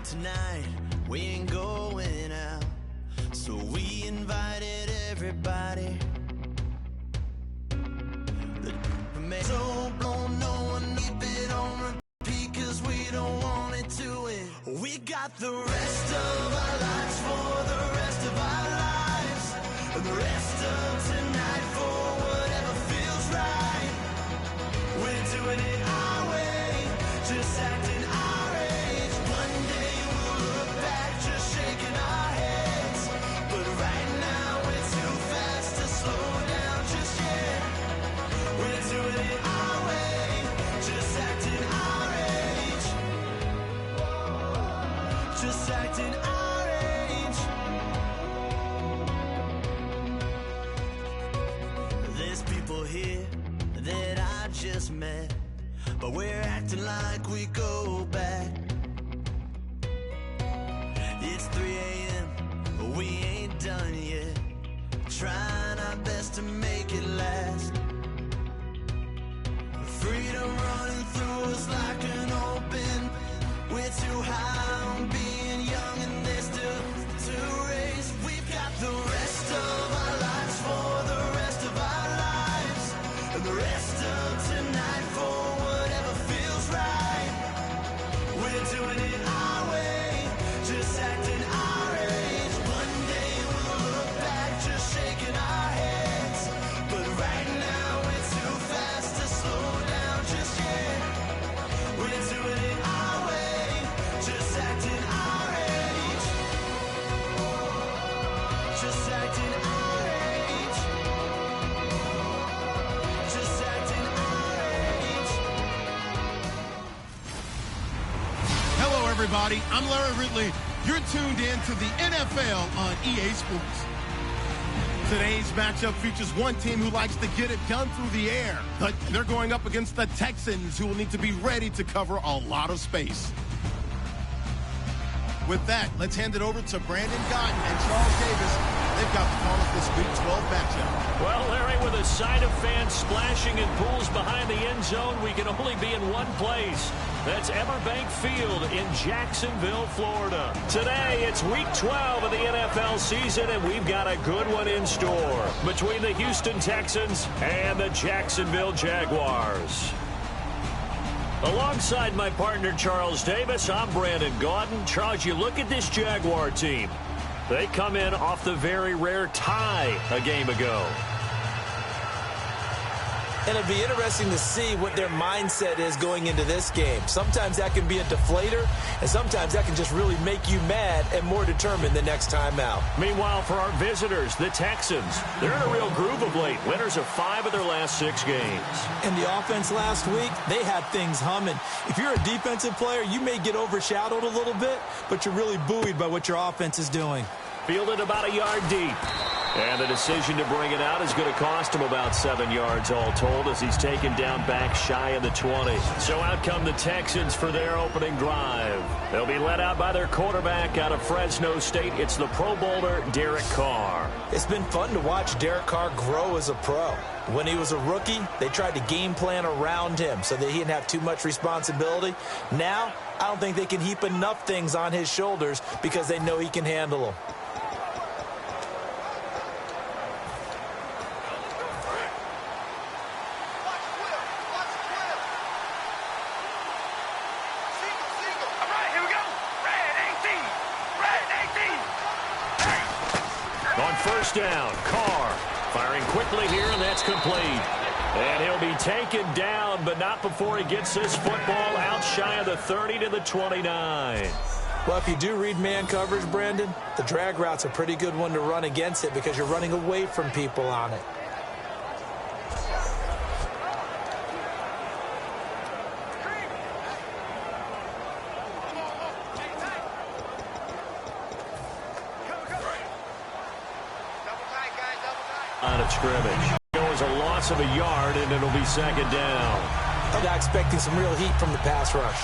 tonight, we ain't going out, so we invited everybody. So blown, no one keep it on repeat, cause we don't want it to end. We got the rest of our lives for the rest of our lives, and the rest of tonight for whatever feels right. We're doing it our way, just acting our age. One day we'll look back just shaking our heads, but right now we're too fast to slow down just yet. We're doing it our way, just acting our age. Just acting our age. There's people here that I just met, but we're acting like we go back. It's 3 a.m., but we ain't done yet, trying our best to make it last. Freedom running through us like an open. We're too high on being young, and there's still to race. We've got the rest of our lives for the rest of our lives, and the rest of tonight for whatever feels right. We're doing it our way, just acting our age. One day we'll look back just shaking our heads, but right now we're too fast to slow down just yet. We're doing it our way, just acting our age. Just acting our age. Just acting our age. Hello, everybody. I'm Larry Ridley. You're tuned in to the NFL on EA Sports. Today's matchup features one team who likes to get it done through the air, but they're going up against the Texans, who will need to be ready to cover a lot of space. With that, let's hand it over to Brandon Gotton and Charles Davis. They've got the call of this Week 12 matchup. Well, Larry, with a sight of fans splashing in pools behind the end zone, we can only be in one place. That's Everbank Field in Jacksonville, Florida. Today, it's Week 12 of the NFL season, and we've got a good one in store between the Houston Texans and the Jacksonville Jaguars. Alongside my partner, Charles Davis, I'm Brandon Gaudin. Charles, you look at this Jaguar team. They come in off the very rare tie a game ago. And it'll be interesting to see what their mindset is going into this game. Sometimes that can be a deflator, and sometimes that can just really make you mad and more determined the next time out. Meanwhile, for our visitors, the Texans, they're in a real groove of late. Winners of 5 of their last 6 games. And the offense last week, they had things humming. If you're a defensive player, you may get overshadowed a little bit, but you're really buoyed by what your offense is doing. Fielded about a yard deep. And the decision to bring it out is going to cost him about 7 yards all told, as he's taken down back shy of the 20. So out come the Texans for their opening drive. They'll be led out by their quarterback out of Fresno State. It's the Pro Bowler, Derek Carr. It's been fun to watch Derek Carr grow as a pro. When he was a rookie, they tried to game plan around him so that he didn't have too much responsibility. Now, I don't think they can heap enough things on his shoulders because they know he can handle them. First down, Carr firing quickly here, and that's complete. And he'll be taken down, but not before he gets this football out shy of the 30 to the 29. Well, if you do read man coverage, Brandon, the drag route's a pretty good one to run against it because you're running away from people on it. Line of scrimmage. Goes a loss of a yard, and it'll be second down. I'm not expecting some real heat from the pass rush.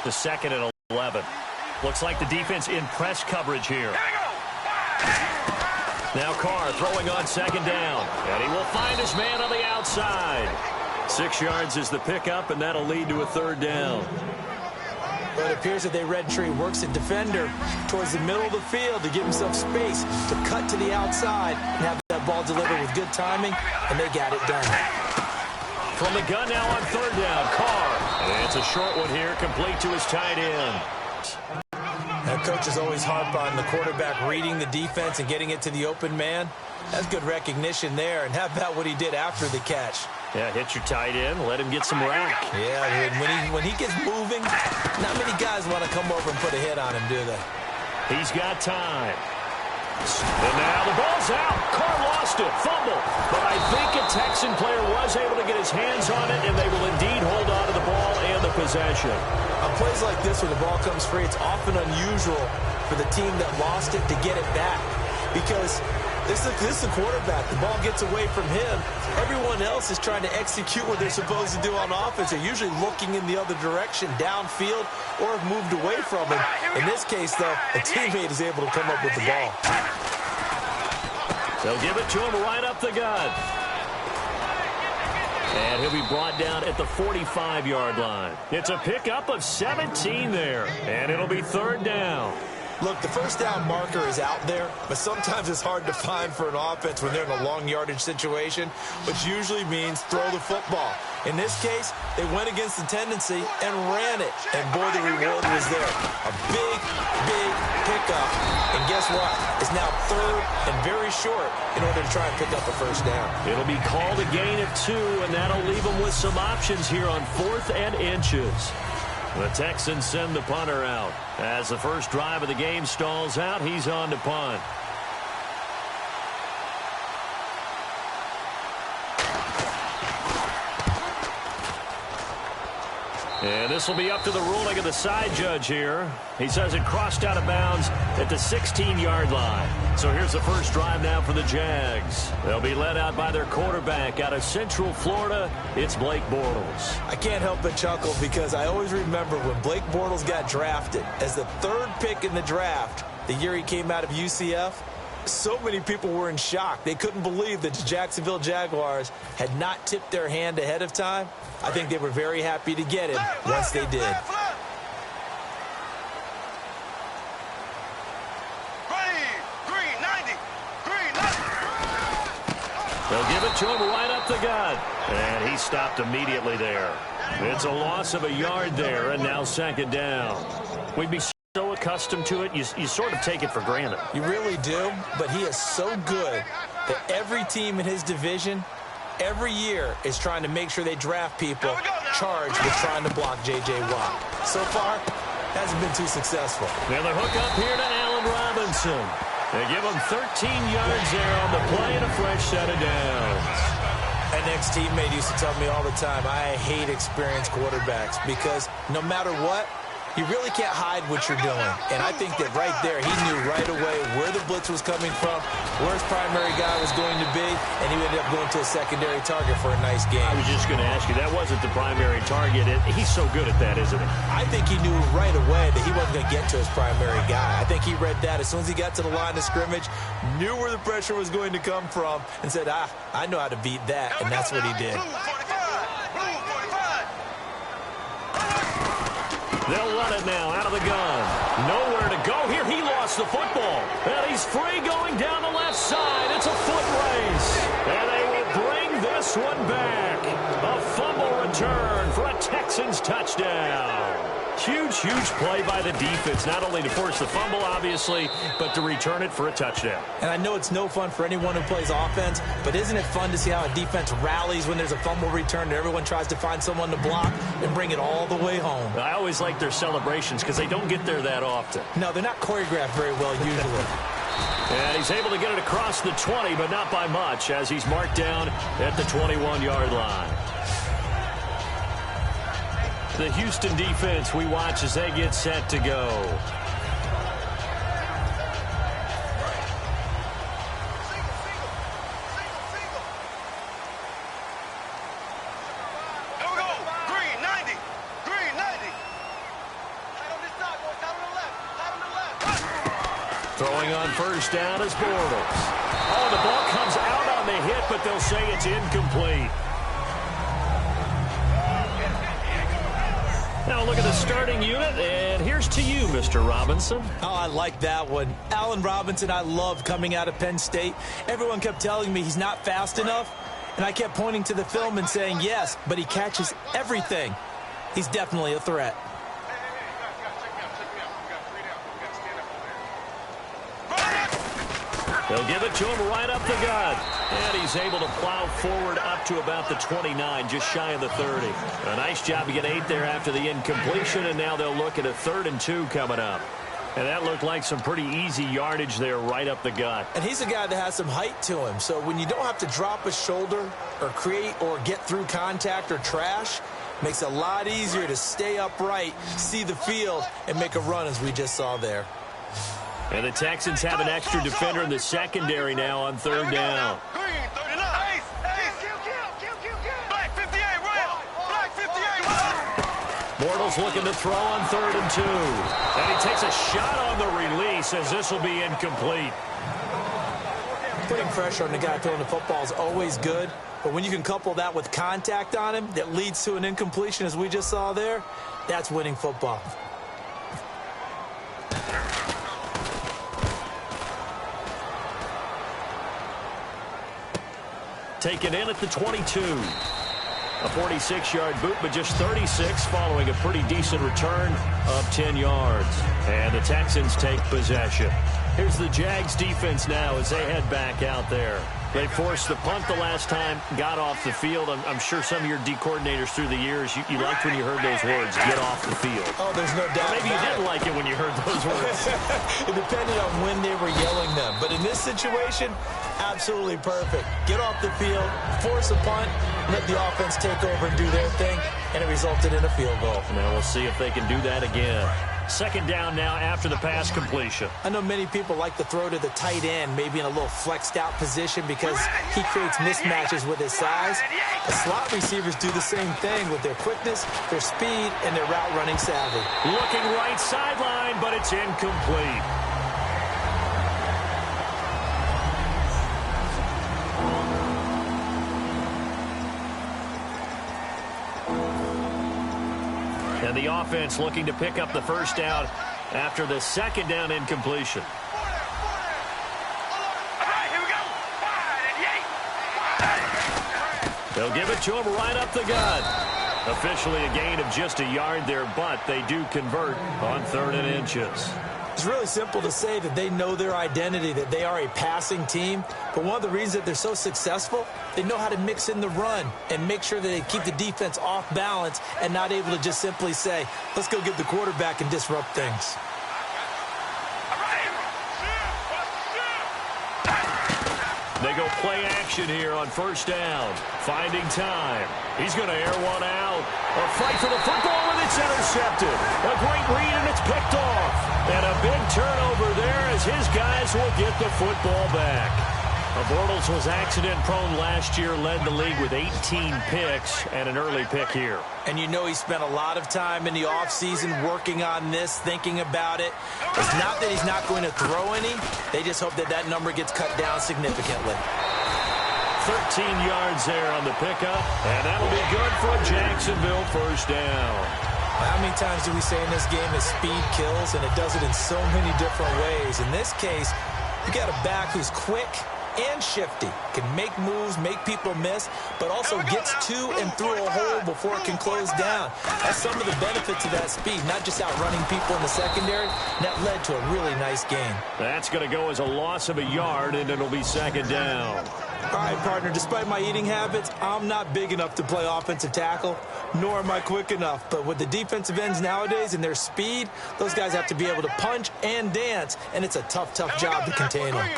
The second and 11. Looks like the defense in press coverage here. Now Carr throwing on second down. And he will find his man on the outside. 6 yards is the pickup, and that'll lead to a third down. But it appears that they red tree works a defender towards the middle of the field to give himself space to cut to the outside and have that ball delivered with good timing, and they got it done. From the gun now on third down, Carr. And it's a short one here, complete to his tight end. Now, coaches always harp on the quarterback reading the defense and getting it to the open man. That's good recognition there. And how about what he did after the catch? Yeah, hit your tight end, let him get some rack. Yeah, when he gets moving, not many guys want to come over and put a hit on him, do they? He's got time. And now the ball's out. Carr lost it. Fumble. But I think a Texan player was able to get his hands on it, and they will indeed hold on to the ball and the possession. On plays like this where the ball comes free, it's often unusual for the team that lost it to get it back. Because this is the quarterback. The ball gets away from him. Everyone else is trying to execute what they're supposed to do on offense. They're usually looking in the other direction, downfield, or have moved away from him. In this case, though, a teammate is able to come up with the ball. They'll give it to him right up the gut. And he'll be brought down at the 45-yard line. It's a pickup of 17 there, and it'll be third down. Look, the first down marker is out there, but sometimes it's hard to find for an offense when they're in a long yardage situation, which usually means throw the football. In this case, they went against the tendency and ran it, and boy, the reward was there. A big, big pickup, and guess what? It's now third and very short in order to try and pick up a first down. It'll be called a gain of 2, and that'll leave them with some options here on 4th and inches. The Texans send the punter out. As the first drive of the game stalls out, he's on to punt. And this will be up to the ruling of the side judge here. He says it crossed out of bounds at the 16-yard line. So here's the first drive now for the Jags. They'll be led out by their quarterback out of Central Florida. It's Blake Bortles. I can't help but chuckle because I always remember when Blake Bortles got drafted as the 3rd pick in the draft, the year he came out of UCF. So many people were in shock. They couldn't believe that the Jacksonville Jaguars had not tipped their hand ahead of time. I think they were very happy to get him once they did. They'll give it to him right up the gut. And he stopped immediately there. It's a loss of a yard there, and now second down. We'd be so accustomed to it, you sort of take it for granted. You really do, but he is so good that every team in his division, every year, is trying to make sure they draft people charged with trying to block J.J. Watt. So far, hasn't been too successful. Now the hook up here to Allen Robinson. They give him 13 yards there on the play and a fresh set of downs. An ex-teammate used to tell me all the time, I hate experienced quarterbacks because no matter what, you really can't hide what you're doing. And I think that right there, he knew right away where the blitz was coming from, where his primary guy was going to be, and he ended up going to a secondary target for a nice game. I was just going to ask you, that wasn't the primary target. He's so good at that, isn't he? I think he knew right away that he wasn't going to get to his primary guy. I think he read that as soon as he got to the line of scrimmage, knew where the pressure was going to come from, and said, I know how to beat that, and that's what he did. They'll run it now out of the gun. Nowhere to go here. He lost the football. And he's free going down the left side. It's a foot race. And they will bring this one back. A fumble return for a Texans touchdown. Huge, huge play by the defense, not only to force the fumble, obviously, but to return it for a touchdown. And I know it's no fun for anyone who plays offense, but isn't it fun to see how a defense rallies when there's a fumble return and everyone tries to find someone to block and bring it all the way home? I always like their celebrations because they don't get there that often. No, they're not choreographed very well usually. And he's able to get it across the 20, but not by much, as he's marked down at the 21-yard line. The Houston defense we watch as they get set to go. Here we go. Green 90. Green 90. Tight on this side, boys. Tight on the left. Tight on the left. Throwing on first down is Bortles. Oh, the ball comes out on the hit, but they'll say it's incomplete. Now look at the starting unit, and here's to you, Mr. Robinson. Oh, I like that one. Allen Robinson, I love coming out of Penn State. Everyone kept telling me he's not fast enough, and I kept pointing to the film and saying yes, but he catches everything. He's definitely a threat. They'll give it to him right up the gut. And he's able to plow forward up to about the 29, just shy of the 30. A nice job to get 8 there after the incompletion, and now they'll look at a 3rd and 2 coming up. And that looked like some pretty easy yardage there right up the gut. And he's a guy that has some height to him, so when you don't have to drop a shoulder or create or get through contact or trash, makes it a lot easier to stay upright, see the field, and make a run as we just saw there. And the Texans have an extra defender in the secondary now on 3rd down. Bortles looking to throw on 3rd and 2. And he takes a shot on the release as this will be incomplete. Putting pressure on the guy throwing the football is always good, but when you can couple that with contact on him that leads to an incompletion as we just saw there, that's winning football. Taken in at the 22. A 46-yard boot, but just 36 following a pretty decent return of 10 yards. And the Texans take possession. Here's the Jags defense now as they head back out there. They forced the punt the last time, got off the field. I'm sure some of your D coordinators through the years, you liked when you heard those words, get off the field. Oh, there's no doubt. Or maybe you didn't like it when you heard those words. It depended on when they were yelling them. But in this situation, absolutely perfect. Get off the field, force a punt, let the offense take over and do their thing, and it resulted in a field goal. Now we'll see if they can do that again. 2nd down now after the pass completion. I know many people like to throw to the tight end, maybe in a little flexed out position because he creates mismatches with his size. The slot receivers do the same thing with their quickness, their speed, and their route running savvy. Looking right sideline, but it's incomplete. And the offense looking to pick up the 1st down after the 2nd down incompletion. They'll give it to him right up the gut. Officially a gain of just a yard there, but they do convert on 3rd and inches. It's really simple to say that they know their identity, that they are a passing team. But one of the reasons that they're so successful, they know how to mix in the run and make sure that they keep the defense off balance and not able to just simply say, let's go get the quarterback and disrupt things. They go play action here on 1st down. Finding time. He's going to air one out. A fight for the football, and it's intercepted. A great read, and it's picked off. And a big turnover there as his guys will get the football back. Bortles was accident-prone last year, led the league with 18 picks and an early pick here. And you know he spent a lot of time in the offseason working on this, thinking about it. It's not that he's not going to throw any. They just hope that that number gets cut down significantly. 13 yards there on the pickup, and that'll be good for a Jacksonville 1st down. How many times do we say in this game that speed kills, and it does it in so many different ways? In this case, you got a back who's quick and shifty, can make moves, make people miss, but also gets to and through a hole before it can close down. That's some of the benefits of that speed, not just outrunning people in the secondary. That led to a really nice game. That's going to go as a loss of a yard, and it'll be 2nd down. All right, partner, despite my eating habits, I'm not big enough to play offensive tackle, nor am I quick enough. But with the defensive ends nowadays and their speed, those guys have to be able to punch and dance, and it's a tough, tough job to contain them.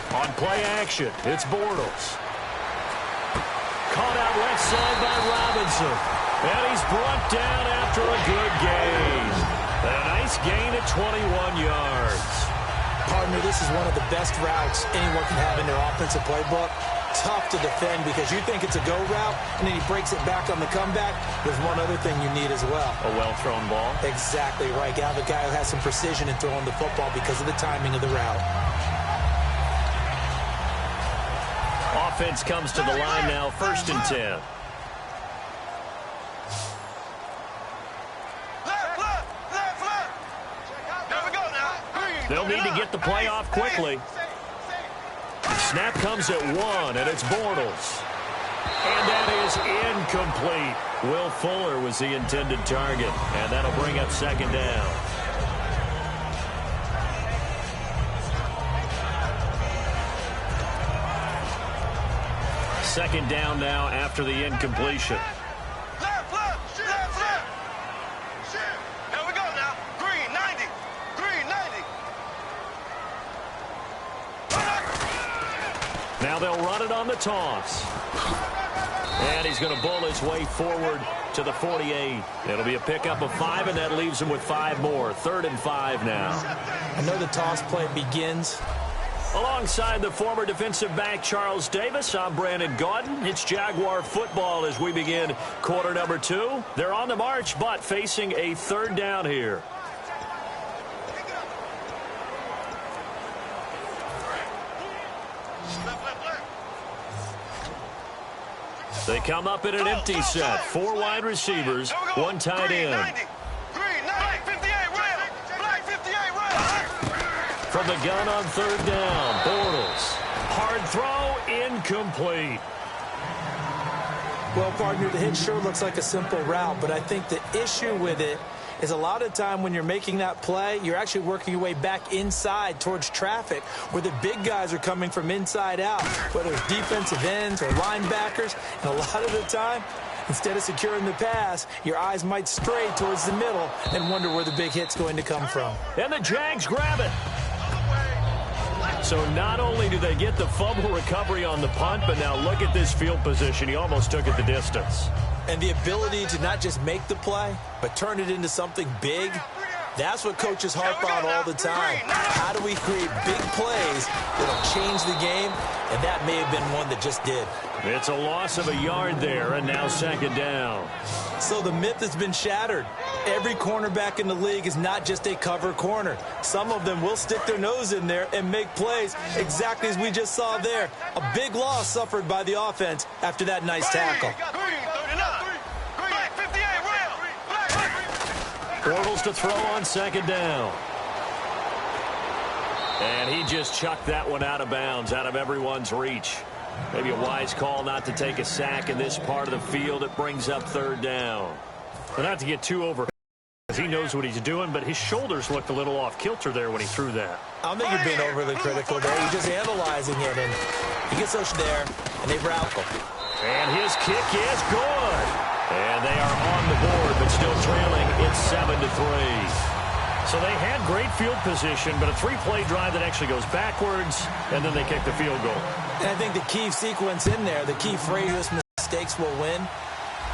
On play action, it's Bortles. Caught out left side by Robinson. And he's brought down after a good gain. A nice gain at 21 yards. Partner, this is one of the best routes anyone can have in their offensive playbook. tough to defend because you think it's a go route, and then he breaks it back on the comeback. There's one other thing you need as well. A well-thrown ball. Exactly right. You have a guy who has some precision in throwing the football because of the timing of the route. Offense comes to the line now, 1st and 10. They'll need to get the play off quickly. Snap comes at 1, and it's Bortles. And that is incomplete. Will Fuller was the intended target, and that'll bring up 2nd down. Second down now after the incompletion. Now they'll run it on the toss. And he's going to bull his way forward to the 48. It'll be a pickup of 5, and that leaves him with 5 more. 3rd and 5 now. I know the toss play begins. Alongside the former defensive back Charles Davis, I'm Brandon Gaudin. It's Jaguar football as we begin quarter number 2. They're on the march, but facing a 3rd down here. They come up in an empty set. 4 wide receivers, 1 tight end. From the gun on 3rd down, Bortles. Hard throw, incomplete. Well, partner, the hit sure looks like a simple route, but I think the issue with it is a lot of time when you're making that play, you're actually working your way back inside towards traffic where the big guys are coming from inside out, whether it's defensive ends or linebackers. And a lot of the time, instead of securing the pass, your eyes might stray towards the middle and wonder where the big hit's going to come from. And the Jags grab it. So not only do they get the fumble recovery on the punt, but now look at this field position. He almost took it the distance. And the ability to not just make the play, but turn it into something big, that's what coaches harp on all the time. How do we create big plays that'll change the game? And that may have been one that just did. It's a loss of a yard there, and now 2nd down. So the myth has been shattered. Every cornerback in the league is not just a cover corner. Some of them will stick their nose in there and make plays exactly as we just saw there. A big loss suffered by the offense after that nice tackle. Bortles to throw on 2nd down. And he just chucked that one out of bounds, out of everyone's reach. Maybe a wise call not to take a sack in this part of the field. It brings up 3rd down. But not to get too over. He knows what he's doing, but his shoulders looked a little off kilter there when he threw that. I don't think you're being overly critical there. He's just analyzing it, and he gets us there, and they route him. And his kick is good. And they are on the board, but still trailing. It's 7-3. So they had great field position, but a 3-play drive that actually goes backwards, and then they kick the field goal. And I think the key sequence in there, the key phrase, mistakes will win.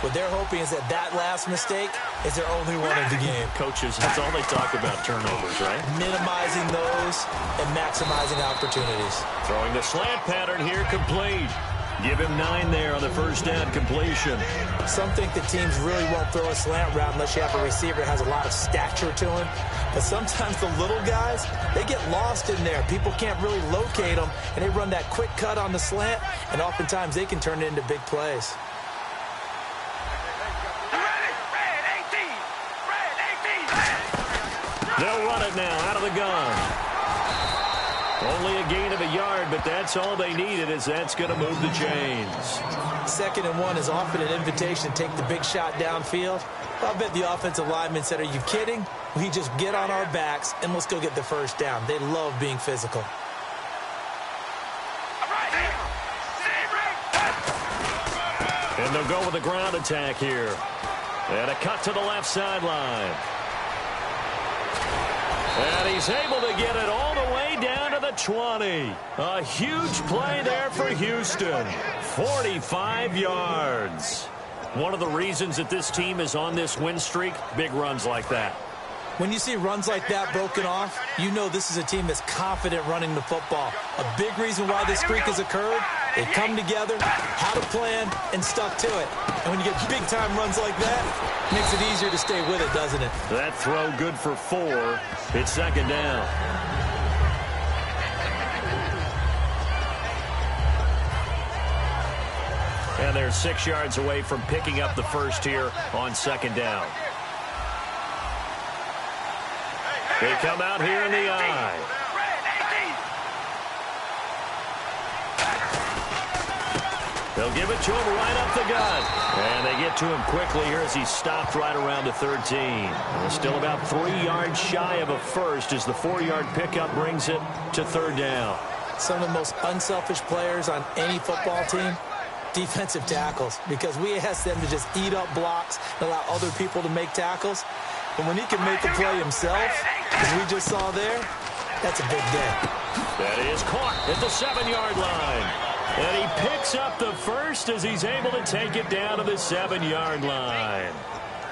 What they're hoping is that that last mistake is their only one of the game. Coaches, that's all they talk about, turnovers, right? Minimizing those and maximizing opportunities. Throwing the slant pattern here, complete. Give him 9 there on the 1st down completion. Some think the teams really won't throw a slant route unless you have a receiver that has a lot of stature to him. But sometimes the little guys, they get lost in there. People can't really locate them, and they run that quick cut on the slant, and oftentimes they can turn it into big plays. They'll run it now out of the gun. Only a gain of a yard, but that's all they needed, as that's going to move the chains. 2nd and 1 is often an invitation to take the big shot downfield. I bet the offensive lineman said, "Are you kidding? We just get on our backs and let's go get the 1st down." They love being physical. And they'll go with a ground attack here. And a cut to the left sideline. And he's able to get it all the way down to the 20. A huge play there for Houston. 45 yards. One of the reasons that this team is on this win streak, big runs like that. When you see runs like that broken off, you know this is a team that's confident running the football. A big reason why this streak has occurred, They come together, had a plan, and stuck to it. And when you get big-time runs like that, it makes it easier to stay with it, doesn't it? That throw good for 4. It's second down. And they're 6 yards away from picking up the first here on second down. They come out here in the eye. They'll give it to him right up the gut. And they get to him quickly here as he's stopped right around the 13. And still about 3 yards shy of a first as the 4-yard pickup brings it to third down. Some of the most unselfish players on any football team, defensive tackles, because we ask them to just eat up blocks and allow other people to make tackles. But when he can make the play himself, as we just saw there, that's a big day. That is caught at the 7-yard line. And he picks up the first as he's able to take it down to the 7-yard line.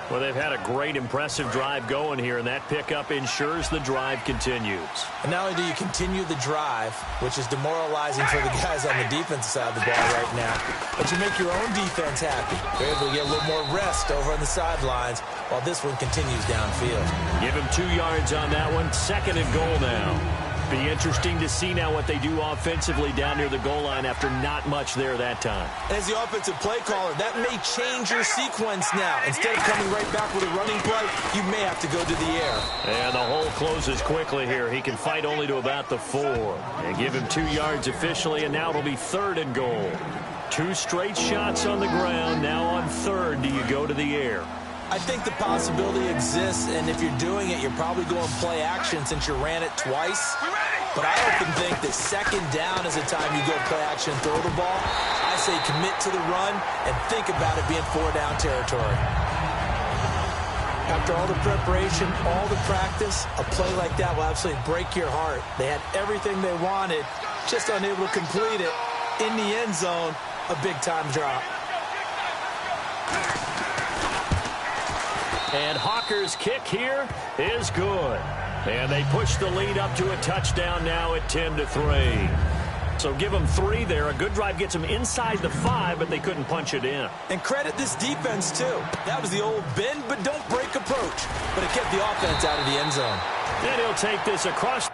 Well, they've had a great, impressive drive going here, and that pickup ensures the drive continues. And not only do you continue the drive, which is demoralizing for the guys on the defensive side of the ball right now, but you make your own defense happy. They're able to get a little more rest over on the sidelines while this one continues downfield. Give him 2 yards on that one. Second and goal now. Be interesting to see now what they do offensively down near the goal line after not much there that time. As the offensive play caller, that may change your sequence now. Instead of coming right back with a running play, you may have to go to the air. And the hole closes quickly here. He can fight only to about the 4. And give him 2 yards officially, and now it'll be third and goal. 2 straight shots on the ground. Now on third, do you go to the air? I think the possibility exists, and if you're doing it, you're probably going play action since you ran it twice. But I often think that second down is the time you go play action and throw the ball. I say commit to the run and think about it being 4-down territory. After all the preparation, all the practice, a play like that will absolutely break your heart. They had everything they wanted, just unable to complete it. In the end zone, a big-time drop. And Hawker's kick here is good. And they push the lead up to a touchdown now at 10-3. So give them 3 there. A good drive gets them inside the 5, but they couldn't punch it in. And credit this defense, too. That was the old bend but don't break approach. But it kept the offense out of the end zone. And he'll take this across.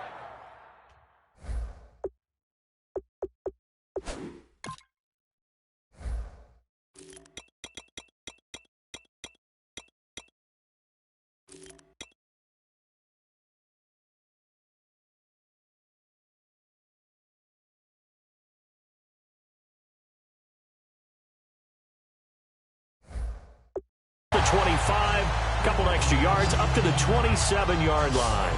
The 25, a couple extra yards, up to the 27-yard line.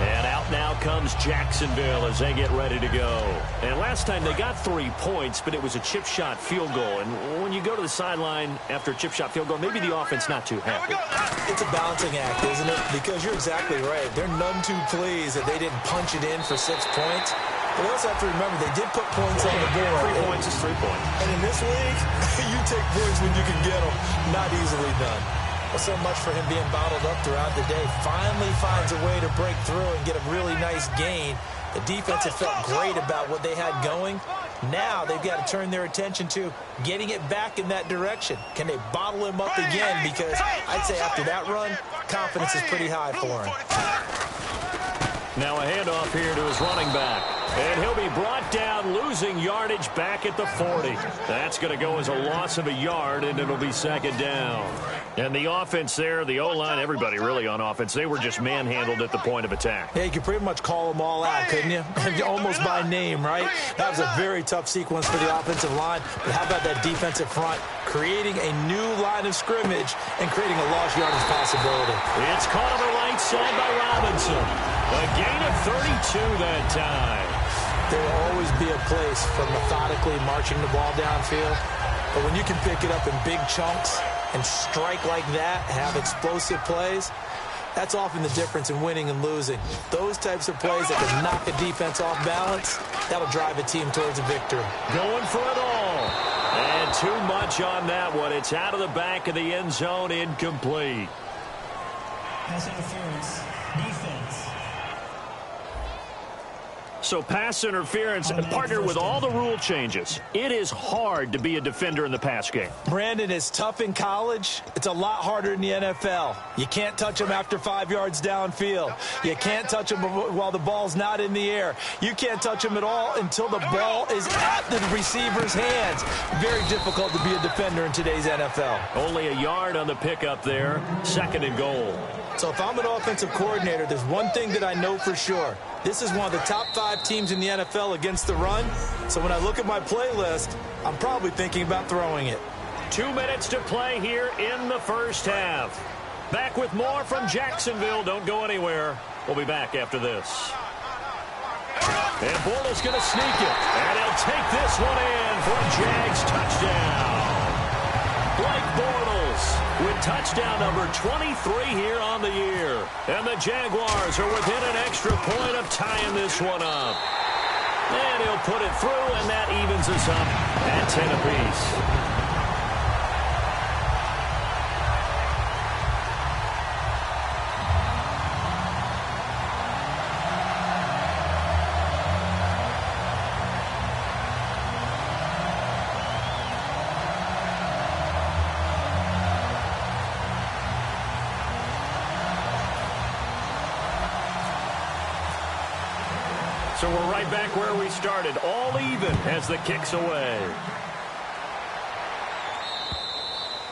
And out now comes Jacksonville as they get ready to go. And last time they got 3 points, but it was a chip shot field goal. And when you go to the sideline after a chip shot field goal, maybe the offense not too happy. It's a balancing act, isn't it? Because you're exactly right. They're none too pleased that they didn't punch it in for 6 points. But you also have to remember, they did put points on the board. 3 points is 3 points. And in this league, you take points when you can get them. Not easily done. Well, so much for him being bottled up throughout the day. Finally finds a way to break through and get a really nice gain. The defense have felt great about what they had going. Now they've got to turn their attention to getting it back in that direction. Can they bottle him up again? Because I'd say after that run, confidence is pretty high for him. Now a handoff here to his running back. And he'll be brought down, losing yardage back at the 40. That's going to go as a loss of a yard, and it'll be second down. And the offense there, the O-line, everybody really on offense, they were just manhandled at the point of attack. Yeah, you could pretty much call them all out, couldn't you? Almost by name, right? That was a very tough sequence for the offensive line. But how about that defensive front creating a new line of scrimmage and creating a lost yardage possibility? It's caught on the right side by Robinson. A gain of 32 that time. There will always be a place for methodically marching the ball downfield. But when you can pick it up in big chunks and strike like that, have explosive plays, that's often the difference in winning and losing. Those types of plays that can knock a defense off balance, that'll drive a team towards a victory. Going for it all. And too much on that one. It's out of the back of the end zone, incomplete. Pass interference, defense. So pass interference partnered with all the rule changes. It is hard to be a defender in the pass game. Brandon, is tough in college. It's a lot harder in the NFL. You can't touch them after 5 yards downfield. You can't touch them while the ball's not in the air. You can't touch them at all until the ball is at the receiver's hands. Very difficult to be a defender in today's NFL. Only a yard on the pickup there. 2nd and goal. So if I'm an offensive coordinator, there's one thing that I know for sure. This is one of the top 5 teams in the NFL against the run. So when I look at my playlist, I'm probably thinking about throwing it. 2 minutes to play here in the first half. Back with more from Jacksonville. Don't go anywhere. We'll be back after this. And Bortles going to sneak it. And he'll take this one in for a Jags touchdown. Blake Bortles with touchdown number 23 here on the year. And the Jaguars are within an extra point of tying this one up. And he'll put it through, and that evens us up at 10 apiece. So we're right back where we started, all even as the kick's away.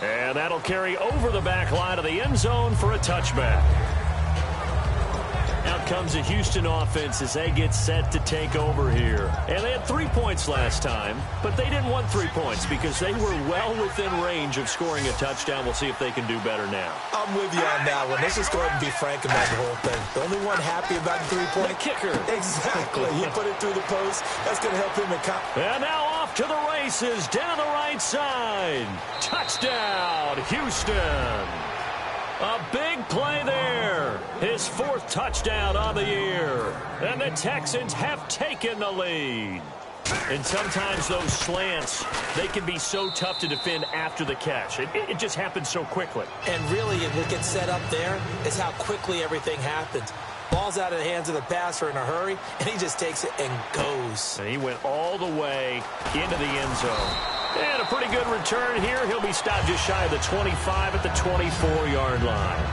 And that'll carry over the back line of the end zone for a touchback. Out comes the Houston offense as they get set to take over here. And they had 3 points last time, but they didn't want 3 points because they were well within range of scoring a touchdown. We'll see if they can do better now. I'm with you on that one. Let's just go ahead and be frank about the whole thing. The only one happy about the 3-point. The kicker. Exactly. He put it through the post. That's going to help him. And now off to the races down the right side. Touchdown, Houston. A big play there. His 4th touchdown on the year. And the Texans have taken the lead. And sometimes those slants, they can be so tough to defend after the catch. It just happens so quickly. And really, what gets set up there is how quickly everything happens. Ball's out of the hands of the passer in a hurry, and he just takes it and goes. And he went all the way into the end zone. And a pretty good return here. He'll be stopped just shy of the 25 at the 24-yard line.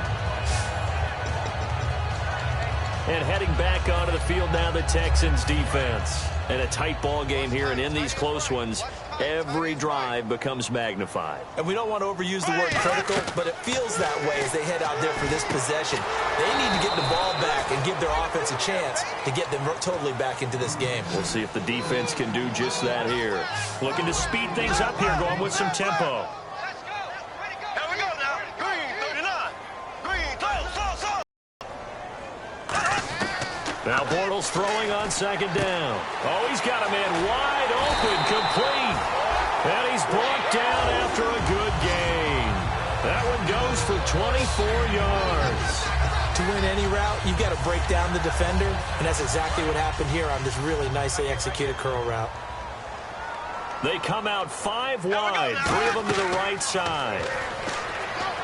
And heading back onto the field now, the Texans defense. And a tight ball game here, and in these close ones, every drive becomes magnified. And we don't want to overuse the word critical, but it feels that way as they head out there for this possession. They need to get the ball back and give their offense a chance to get them totally back into this game. We'll see if the defense can do just that here. Looking to speed things up here, going with some tempo. Now Bortles throwing on 2nd down. Oh, he's got a man wide open, complete. And he's brought down after a good gain. That one goes for 24 yards. To win any route, you've got to break down the defender, and that's exactly what happened here on this really nicely executed curl route. They come out 5 wide, 3 of them to the right side.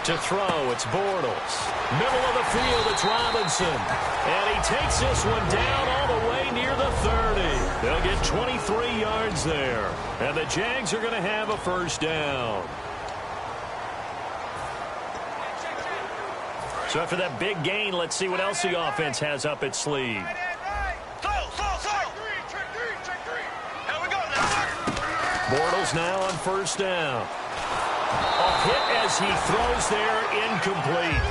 To throw, it's Bortles. Middle of the field, it's Robinson. And he takes this one down all the way near the 30. They'll get 23 yards there. And the Jags are going to have a 1st down. So after that big gain, let's see what else the offense has up its sleeve. Bortles now on 1st down. A hit as he throws there, incomplete.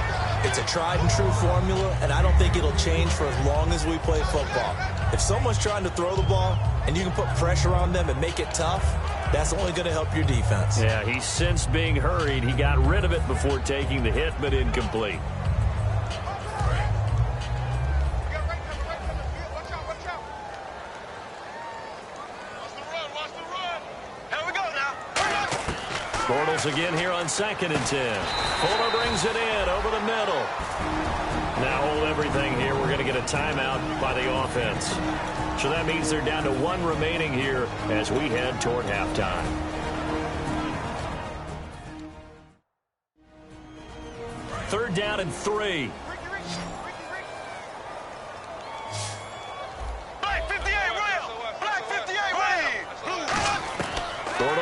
It's a tried and true formula, and I don't think it'll change for as long as we play football. If someone's trying to throw the ball and you can put pressure on them and make it tough, that's only going to help your defense. Yeah, he sensed being hurried. He got rid of it before taking the hit, but incomplete. Bortles again here on 2nd and 10. Fuller brings it in over the middle. Now hold everything here. We're going to get a timeout by the offense. So that means they're down to 1 remaining here as we head toward halftime. Third down and 3. Black 58,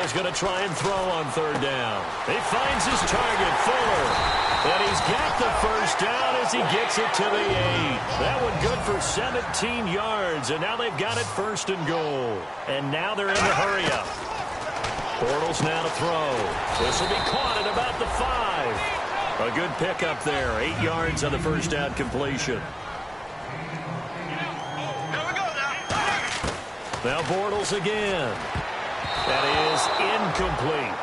Bortles going to try and throw on third down. He finds his target, Fuller. And he's got the first down as he gets it to the 8. That one good for 17 yards, and now they've got it first and goal. And now they're in the hurry-up. Bortles now to throw. This will be caught at about the 5. A good pickup there. 8 yards on the first down completion. Now Bortles again. That is incomplete.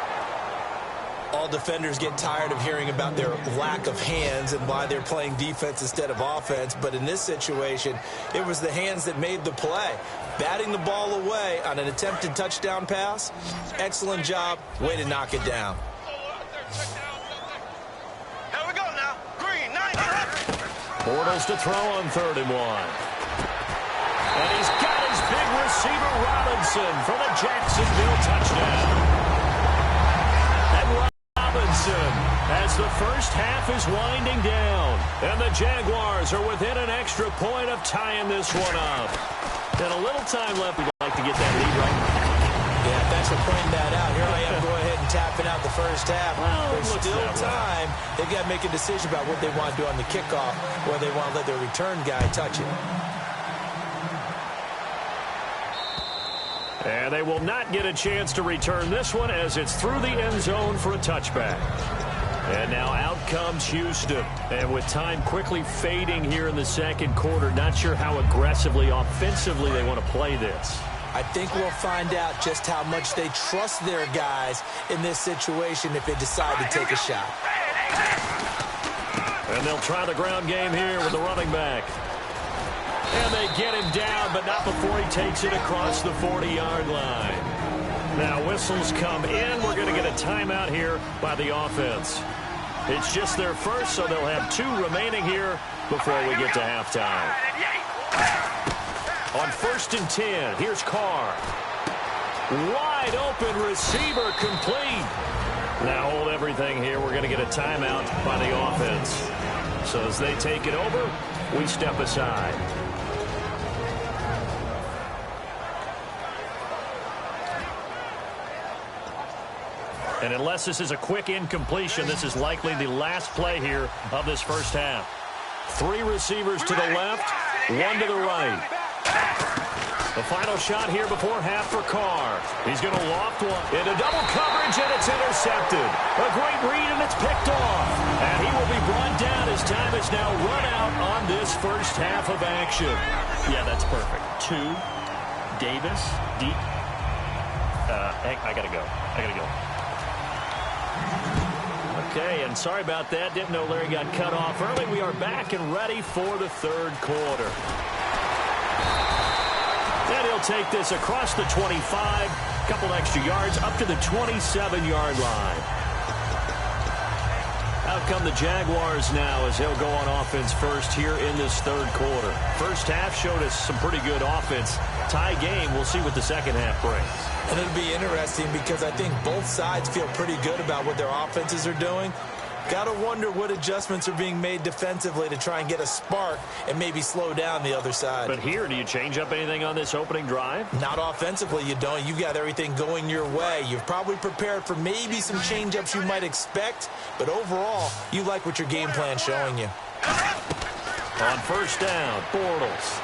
All defenders get tired of hearing about their lack of hands and why they're playing defense instead of offense. But in this situation, it was the hands that made the play. Batting the ball away on an attempted touchdown pass. Excellent job. Way to knock it down. Here we go now. Green, 90. Bortles to throw on 3rd and 1. And he's got his big receiver, Robinson, for the Jacksonville touchdown. Robinson, as the first half is winding down, and the Jaguars are within an extra point of tying this one up. And a little time left. We'd like to get that lead right. Yeah, thanks for pointing that out. Here I am, go ahead and tapping out the first half. Well, there's still time. They've got to make a decision about what they want to do on the kickoff, or they want to let their return guy touch it. And they will not get a chance to return this one as it's through the end zone for a touchback. And now out comes Houston. And with time quickly fading here in the second quarter, not sure how aggressively, offensively they want to play this. I think we'll find out just how much they trust their guys in this situation if they decide to take a shot. And they'll try the ground game here with the running back. And they get him down, but not before he takes it across the 40-yard line. Now whistles come in. We're going to get a timeout here by the offense. It's just their first, so they'll have 2 remaining here before we get to halftime. On 1st and 10, here's Carr. Wide open receiver complete. Now hold everything here. We're going to get a timeout by the offense. So as they take it over, we step aside. And unless this is a quick incompletion, this is likely the last play here of this first half. 3 receivers to the left, 1 to the right. The final shot here before half for Carr. He's going to loft one into double coverage, and it's intercepted. A great read, and it's picked off. And he will be brought down as time is now run out on this first half of action. Yeah, that's perfect. 2, Davis, deep. I got to go. Okay, and sorry about that. Didn't know Larry got cut off early. We are back and ready for the third quarter. And he'll take this across the 25, couple extra yards, up to the 27-yard line. Out come the Jaguars now as he'll go on offense first here in this third quarter. First half showed us some pretty good offense. Tie game, we'll see what the second half brings. And it'll be interesting because I think both sides feel pretty good about what their offenses are doing. Got to wonder what adjustments are being made defensively to try and get a spark and maybe slow down the other side. But here, do you change up anything on this opening drive? Not offensively, you don't. You've got everything going your way. You've probably prepared for maybe some change-ups you might expect, but overall, you like what your game plan's showing you. On first down, Bortles.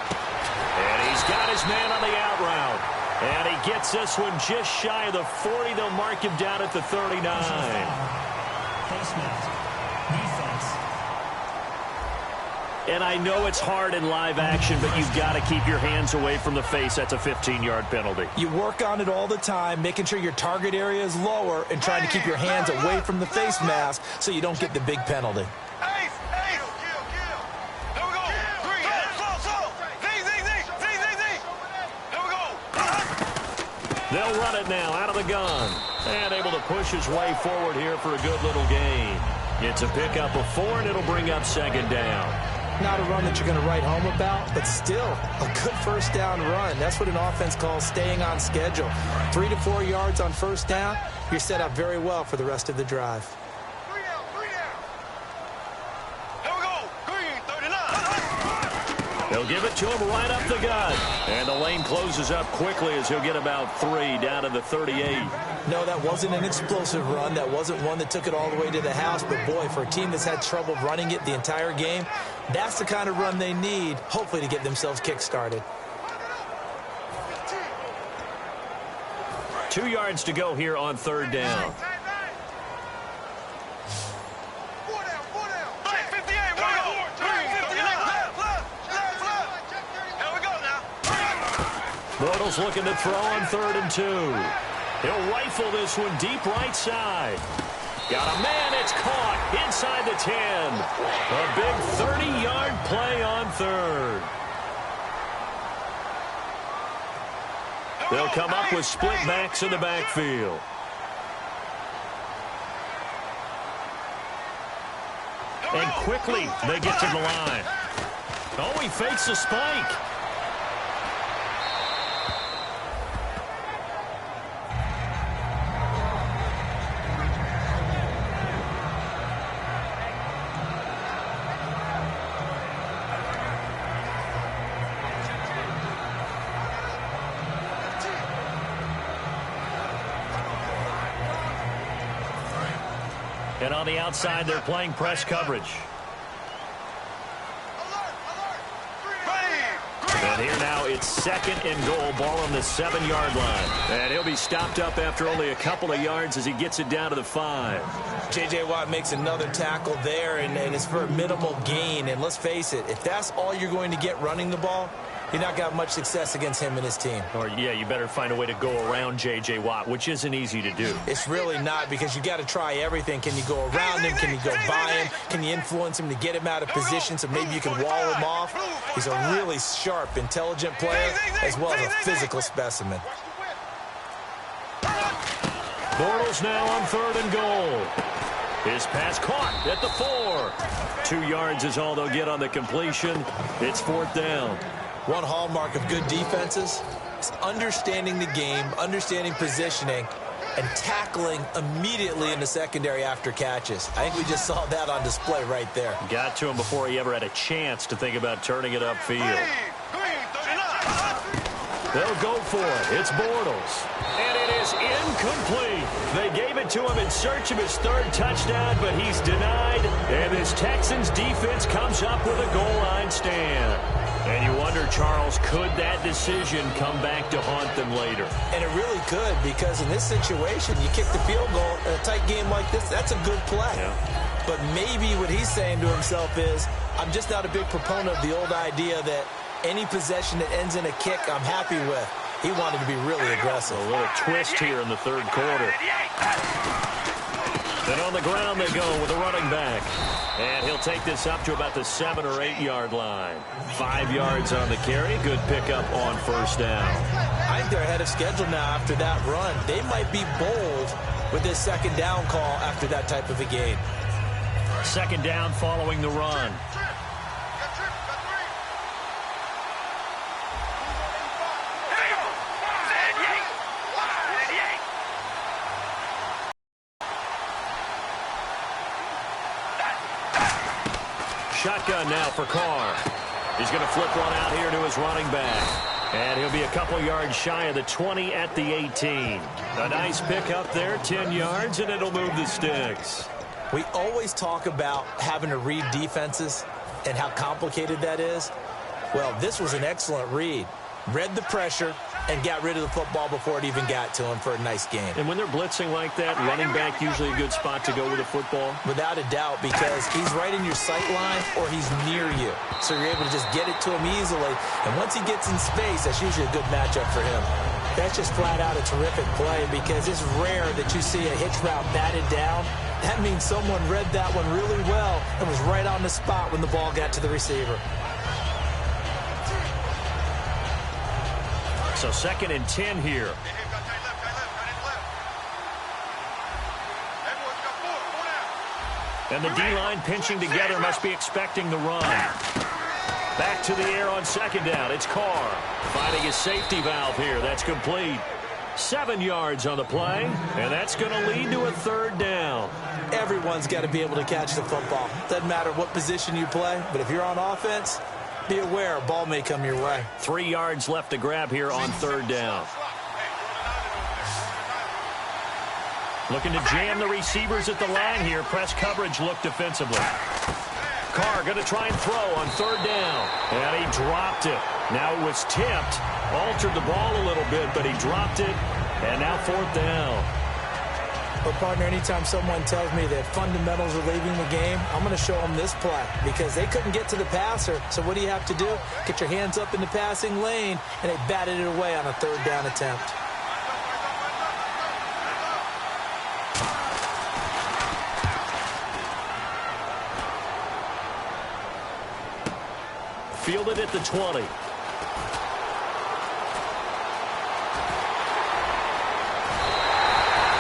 And he's got his man on the out route. And he gets this one just shy of the 40. They'll mark him down at the 39. And I know it's hard in live action, but you've got to keep your hands away from the face. That's a 15-yard penalty. You work on it all the time, making sure your target area is lower and trying to keep your hands away from the face mask so you don't get the big penalty. They'll run it now out of the gun. And able to push his way forward here for a good little gain. It's a pickup of 4, and it'll bring up second down. Not a run that you're going to write home about, but still a good first down run. That's what an offense calls staying on schedule. 3 to 4 yards on first down, you're set up very well for the rest of the drive. They'll give it to him right up the gut. And the lane closes up quickly as he'll get about 3 down to the 38. No, that wasn't an explosive run. That wasn't one that took it all the way to the house. But, boy, for a team that's had trouble running it the entire game, that's the kind of run they need, hopefully, to get themselves kick-started. 2 yards to go here on 3rd down. Bortles looking to throw on 3rd and 2. He'll rifle this one deep right side. Got a man, it's caught inside the 10. A big 30-yard play on 3rd. They'll come up with split backs in the backfield. And quickly they get to the line. Oh, he fakes a spike. And on the outside, they're playing press coverage. And here now, it's 2nd and goal, ball on the 7-yard line. And he'll be stopped up after only a couple of yards as he gets it down to the 5. J.J. Watt makes another tackle there, and it's for a minimal gain. And let's face it, if that's all you're going to get running the ball, you're not got much success against him and his team. Or, yeah, you better find a way to go around J.J. Watt, which isn't easy to do. It's really not, because you got to try everything. Can you go around him? Can you go by him? Can you influence him to get him out of position so maybe you can wall him off? He's a really sharp, intelligent player as well as a physical specimen. Bortles now on 3rd and goal. His pass caught at the 4. 2 yards is all they'll get on the completion. It's 4th down. One hallmark of good defenses is understanding the game, understanding positioning, and tackling immediately in the secondary after catches. I think we just saw that on display right there. Got to him before he ever had a chance to think about turning it upfield. They'll go for it. It's Bortles. And it is incomplete. They gave it to him in search of his 3rd touchdown, but he's denied. And this Texans defense comes up with a goal line stand. And you wonder, Charles, could that decision come back to haunt them later? And it really could, because in this situation, you kick the field goal in a tight game like this, that's a good play. Yeah. But maybe what he's saying to himself is, I'm just not a big proponent of the old idea that any possession that ends in a kick I'm happy with. He wanted to be really aggressive. A little twist here in the 3rd quarter. Then on the ground they go with a running back. And he'll take this up to about the 7 or 8 yard line. 5 yards on the carry. Good pickup on 1st down. I think they're ahead of schedule now after that run. They might be bold with this 2nd down call after that type of a game. 2nd down following the run. Shotgun now for Carr. He's going to flip one out here to his running back. And he'll be a couple yards shy of the 20 at the 18. A nice pickup there, 10 yards, and it'll move the sticks. We always talk about having to read defenses and how complicated that is. Well, this was an excellent read. Read the pressure and got rid of the football before it even got to him for a nice game. And when they're blitzing like that, running back usually a good spot to go with the football? Without a doubt, because he's right in your sight line or he's near you. So you're able to just get it to him easily. And once he gets in space, that's usually a good matchup for him. That's just flat out a terrific play, because it's rare that you see a hitch route batted down. That means someone read that one really well and was right on the spot when the ball got to the receiver. So 2nd and 10 here. And the D-line pinching together, must be expecting the run. Back to the air on 2nd down. It's Carr finding his safety valve here. That's complete. 7 yards on the play, and that's going to lead to a 3rd down. Everyone's got to be able to catch the football. Doesn't matter what position you play, but if you're on offense, be aware, a ball may come your way. 3 yards left to grab here on third down. Looking to jam the receivers at the line here. Press coverage look defensively. Carr going to try and throw on third down. And he dropped it. Now it was tipped. Altered the ball a little bit, but he dropped it. And now fourth down. But, partner, anytime someone tells me that fundamentals are leaving the game, I'm going to show them this play because they couldn't get to the passer. So what do you have to do? Get your hands up in the passing lane, and they batted it away on a third down attempt. Fielded at the 20.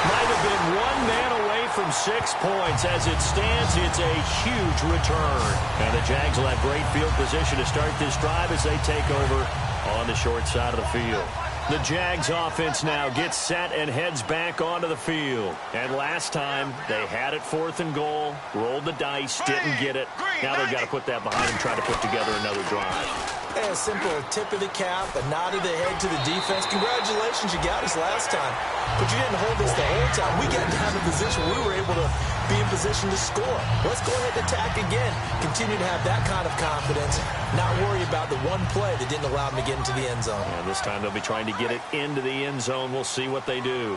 Might have been one man away from 6 points. As it stands, it's a huge return. And the Jags will have great field position to start this drive as they take over on the short side of the field. The Jags offense now gets set and heads back onto the field. And last time, they had it 4th and goal, rolled the dice, didn't get it. Now they've got to put that behind and try to put together another drive. A simple tip of the cap, a nod of the head to the defense. Congratulations, you got us last time. But you didn't hold us the whole time. We got down in position. We were able to be in position to score. Let's go ahead and attack again. Continue to have that kind of confidence. Not worry about the one play that didn't allow them to get into the end zone. And this time they'll be trying to get it into the end zone. We'll see what they do.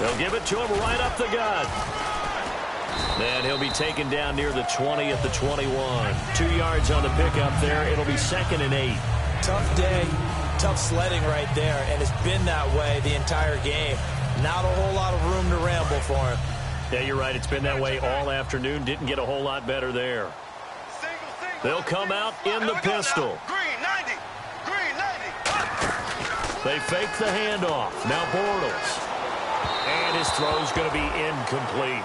They'll give it to him right up the gut. And he'll be taken down near the 20 at the 21. 2 yards on the pickup there. It'll be 2nd and 8. Tough day, tough sledding right there, and it's been that way the entire game. Not a whole lot of room to ramble for him. Yeah, you're right. It's been that way all afternoon. Didn't get a whole lot better there. They'll come out in the pistol. Green 90. Green 90. They fake the handoff. Now Bortles. And his throw's going to be incomplete.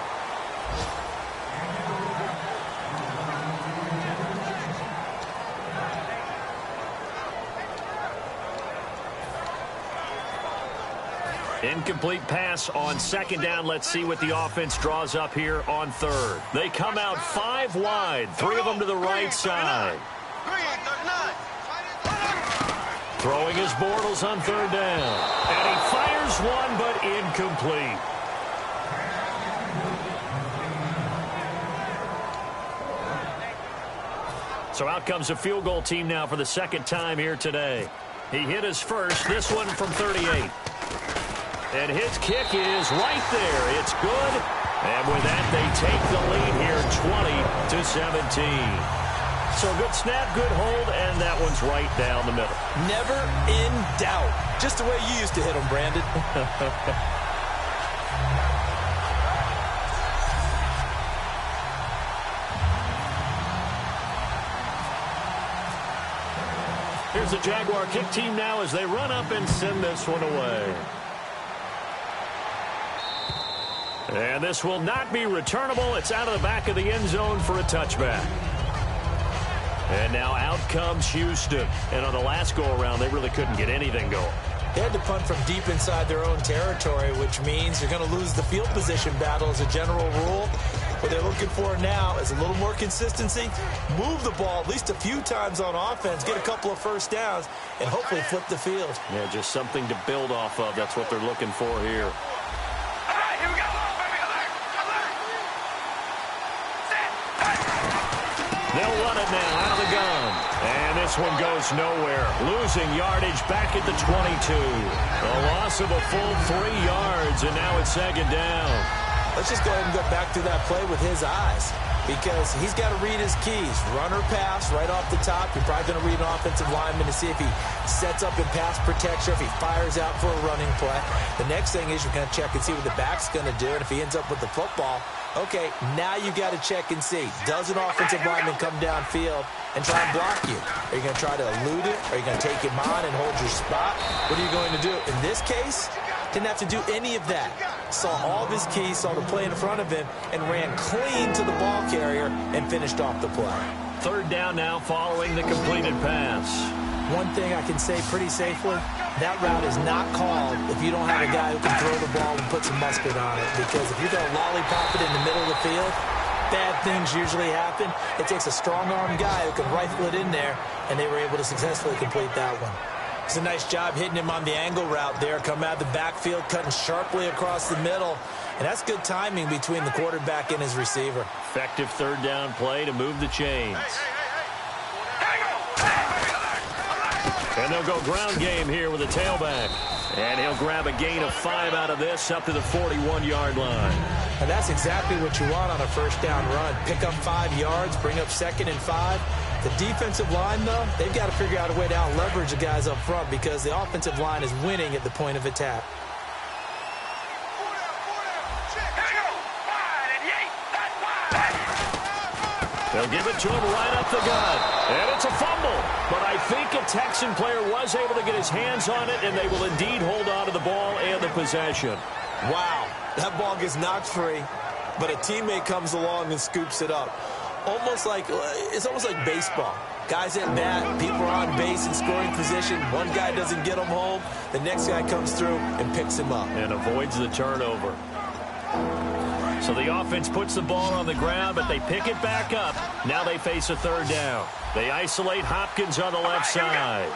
Incomplete pass on 2nd down. Let's see what the offense draws up here on 3rd. They come out 5 wide, 3 of them to the right side. Throwing his Bortles on 3rd down. And he fires one, but incomplete. So out comes a field goal team now for the 2nd time here today. He hit his first, this one from 38. And his kick is right there. It's good. And with that, they take the lead here 20-17. So a good snap, good hold, and that one's right down the middle. Never in doubt. Just the way you used to hit them, Brandon. Here's the Jaguar kick team now as they run up and send this one away. And this will not be returnable. It's out of the back of the end zone for a touchback. And now out comes Houston. And on the last go-around, they really couldn't get anything going. They had to punt from deep inside their own territory, which means they're going to lose the field position battle as a general rule. What they're looking for now is a little more consistency, move the ball at least a few times on offense, get a couple of first downs, and hopefully flip the field. Yeah, just something to build off of. That's what they're looking for here. They'll run it now out of the gun. And this one goes nowhere. Losing yardage back at the 22. A loss of a full 3 yards, and now it's 2nd down. Let's just go ahead and go back through that play with his eyes because he's got to read his keys. Run or pass right off the top. You're probably going to read an offensive lineman to see if he sets up in pass protection, if he fires out for a running play. The next thing is you're going to check and see what the back's going to do, and if he ends up with the football, okay, now you got to check and see. Does an offensive lineman come downfield and try and block you? Are you going to try to elude it? Are you going to take him on and hold your spot? What are you going to do? In this case, didn't have to do any of that. Saw all of his keys, saw the play in front of him, and ran clean to the ball carrier and finished off the play. 3rd down now following the completed pass. One thing I can say pretty safely, that route is not called if you don't have a guy who can throw the ball and put some mustard on it. Because if you're going to lollipop it in the middle of the field, bad things usually happen. It takes a strong-arm guy who can rifle it in there, and they were able to successfully complete that one. It's a nice job hitting him on the angle route there, coming out of the backfield, cutting sharply across the middle. And that's good timing between the quarterback and his receiver. Effective third down play to move the chains. And they'll go ground game here with a tailback. And he'll grab a gain of 5 out of this up to the 41-yard line. And that's exactly what you want on a first down run. Pick up 5 yards, bring up 2nd and 5. The defensive line, though, they've got to figure out a way to out-leverage the guys up front because the offensive line is winning at the point of attack. They'll give it to him right up the gut. And it's a fumble. But I think a Texan player was able to get his hands on it, and they will indeed hold on to the ball and the possession. Wow, that ball gets knocked free, but a teammate comes along and scoops it up. It's almost like baseball. Guys at bat, people are on base in scoring position. One guy doesn't get him home. The next guy comes through and picks him up. And avoids the turnover. So the offense puts the ball on the ground, but they pick it back up. Now they face a third down. They isolate Hopkins on the left side.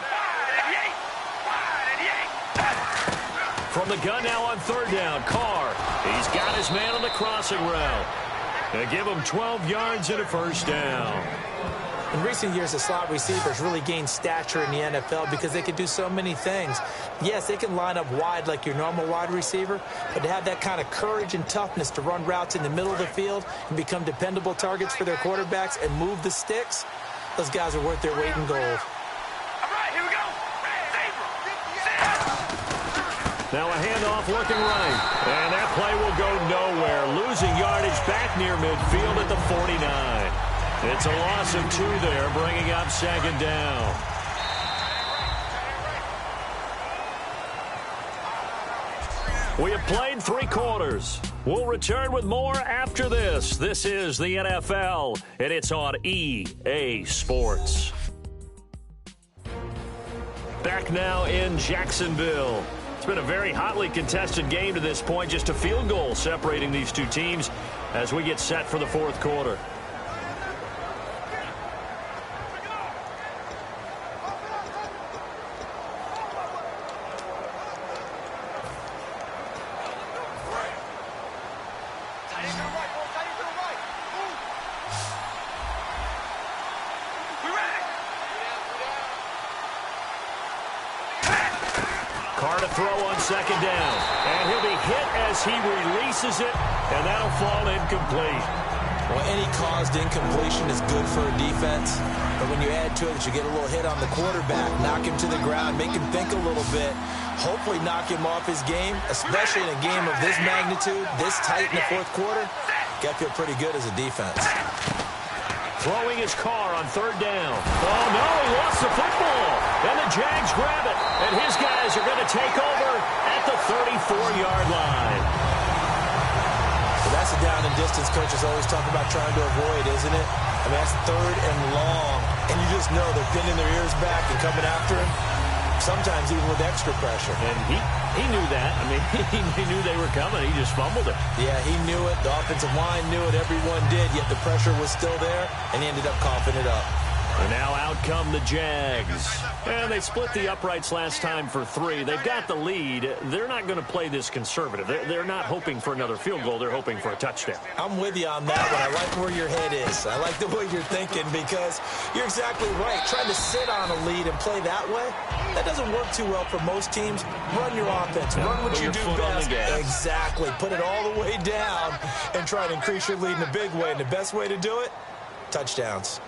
From the gun now on third down, Carr. He's got his man on the crossing route. They give him 12 yards and a first down. In recent years, the slot receivers really gained stature in the NFL because they can do so many things. Yes, they can line up wide like your normal wide receiver, but to have that kind of courage and toughness to run routes in the middle of the field and become dependable targets for their quarterbacks and move the sticks, those guys are worth their weight in gold. Now a handoff looking right. And that play will go nowhere. Losing yardage back near midfield at the 49. It's a loss of 2 there, bringing up 2nd down. We have played 3 quarters. We'll return with more after this. This is the NFL, and it's on EA Sports. Back now in Jacksonville. It's been a very hotly contested game to this point. Just a field goal separating these two teams as we get set for the 4th quarter. Throw on 2nd down, and he'll be hit as he releases it, and that'll fall incomplete. Well, any caused incompletion is good for a defense, but when you add to it that you get a little hit on the quarterback, knock him to the ground, make him think a little bit, hopefully knock him off his game, especially in a game of this magnitude, this tight in the 4th quarter, got to feel pretty good as a defense. Throwing his car on 3rd down. Oh, no, he lost the football. And the Jags grab it. And his guys are going to take over at the 34-yard line. Well, that's a down and distance coaches always talk about trying to avoid, isn't it? I mean, that's 3rd and long. And you just know they're pinning their ears back and coming after him. Sometimes even with extra pressure. And he knew that. I mean, he knew they were coming. He just fumbled it. Yeah, he knew it. The offensive line knew it. Everyone did. Yet the pressure was still there, and he ended up coughing it up. And now out come the Jags. And they split the uprights last time for 3. They've got the lead. They're not going to play this conservative. They're not hoping for another field goal. They're hoping for a touchdown. I'm with you on that one. I like where your head is. I like the way you're thinking because you're exactly right. Trying to sit on a lead and play that way, that doesn't work too well for most teams. Run your offense. Run what you do best. Exactly. Put it all the way down and try to increase your lead in a big way. And the best way to do it, touchdowns.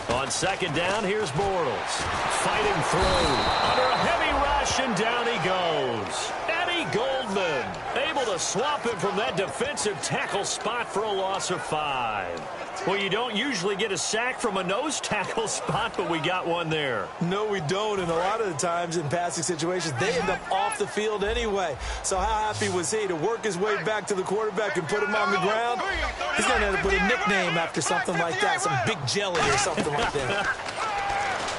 On 2nd down, here's Bortles. Fighting through. Under a heavy rush, and down he goes. And he Goldman able to swap him from that defensive tackle spot for a loss of 5. Well, you don't usually get a sack from a nose tackle spot, but we got one there. No, we don't, and a lot of the times in passing situations, they end up off the field anyway. So how happy was he to work his way back to the quarterback and put him on the ground? He's going to end up with a nickname after something like that, some Big Jelly or something like that.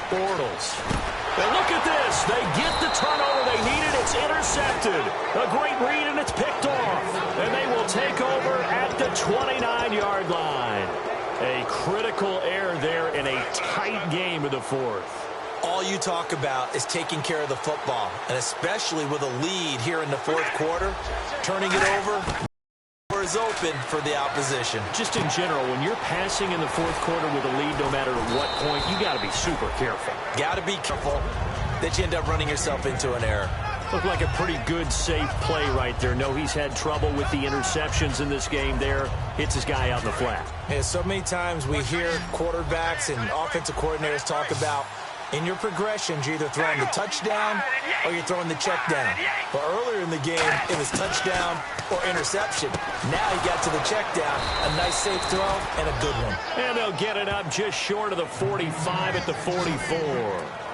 Bortles. And look at this. They get the turnover they needed. It's intercepted. A great read, and it's picked off. And they will take over at the 29-yard line. A critical error there in a tight game of the fourth. All you talk about is taking care of the football, and especially with a lead here in the fourth quarter, turning it over is open for the opposition. Just in general, when you're passing in the fourth quarter with a lead, no matter at what point, you got to be super careful. Got to be careful that you end up running yourself into an error. Looked like a pretty good, safe play right there. No, he's had trouble with the interceptions in this game there. Hits his guy out in the flat. Yeah, so many times we hear quarterbacks and offensive coordinators talk about in your progressions, you're either throwing the touchdown or you're throwing the check down. But earlier in the game, it was touchdown or interception. Now he got to the check down, a nice safe throw, and a good one. And they'll get it up just short of the 45 at the 44.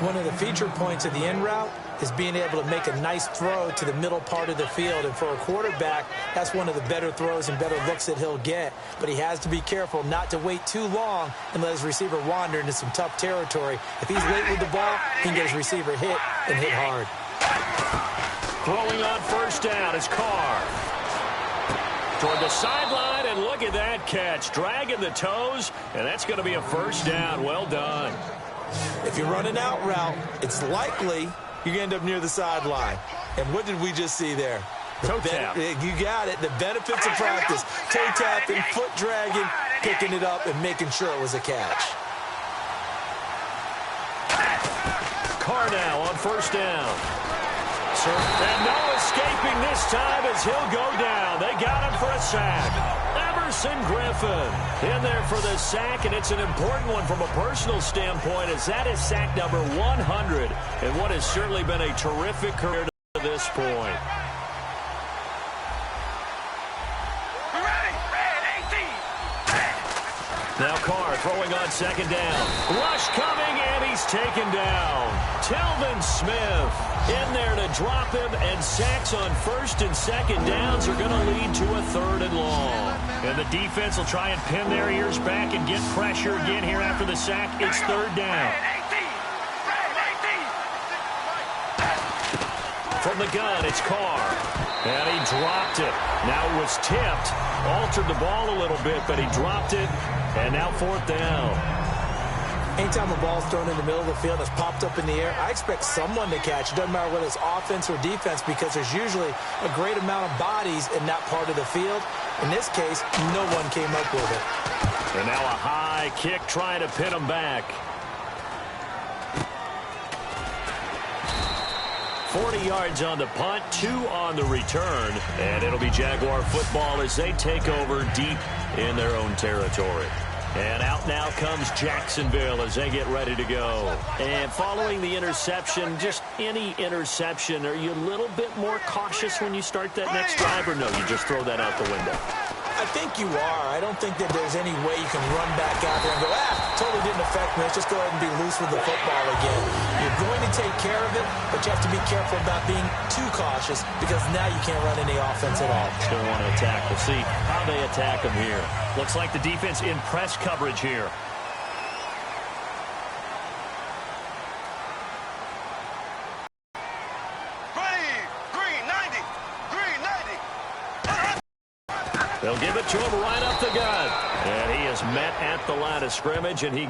One of the feature points of the in route is being able to make a nice throw to the middle part of the field. And for a quarterback, that's one of the better throws and better looks that he'll get. But he has to be careful not to wait too long and let his receiver wander into some tough territory. If he's late with the ball, he can get his receiver hit and hit hard. Throwing on first down is Carr. Toward the sideline, and look at that catch. Dragging the toes, and that's going to be a first down. Well done. If you run an out route, it's likely you're going to end up near the sideline. And what did we just see there? Toe tap. You got it. The benefits of practice. Toe tapping, foot dragging, picking it up, and making sure it was a catch. Carr now on first down. And no escaping this time as he'll go down. They got him for a sack. Emerson Griffin in there for the sack, and it's an important one from a personal standpoint as that is sack number 100 and what has certainly been a terrific career to this point. Now Carr throwing on second down. Rush coming, and he's taken down. Telvin Smith in there to drop him, and sacks on first and second downs are going to lead to a third and long. And the defense will try and pin their ears back and get pressure again here after the sack. It's third down. From the gun, it's Carr. And he dropped it. Now it was tipped. Altered the ball a little bit, but he dropped it. And now fourth down. Anytime a ball's thrown in the middle of the field that's popped up in the air, I expect someone to catch. It doesn't matter whether it's offense or defense because there's usually a great amount of bodies in that part of the field. In this case, no one came up with it. And now a high kick trying to pin him back. 40 yards on the punt, 2 on the return. And it'll be Jaguar football as they take over deep in their own territory. And out now comes Jacksonville as they get ready to go. And following the interception, just any interception, are you a little bit more cautious when you start that next drive, or no, you just throw that out the window? I think you are. I don't think that there's any way you can run back out there and go, totally didn't affect me. Let's just go ahead and be loose with the football again. You're going to take care of it, but you have to be careful about being too cautious because now you can't run any offense at all. Still want to attack. We'll see how they attack them here. Looks like the defense in press coverage here. They'll give it to him right up the gut. And he is met at the line of scrimmage, and he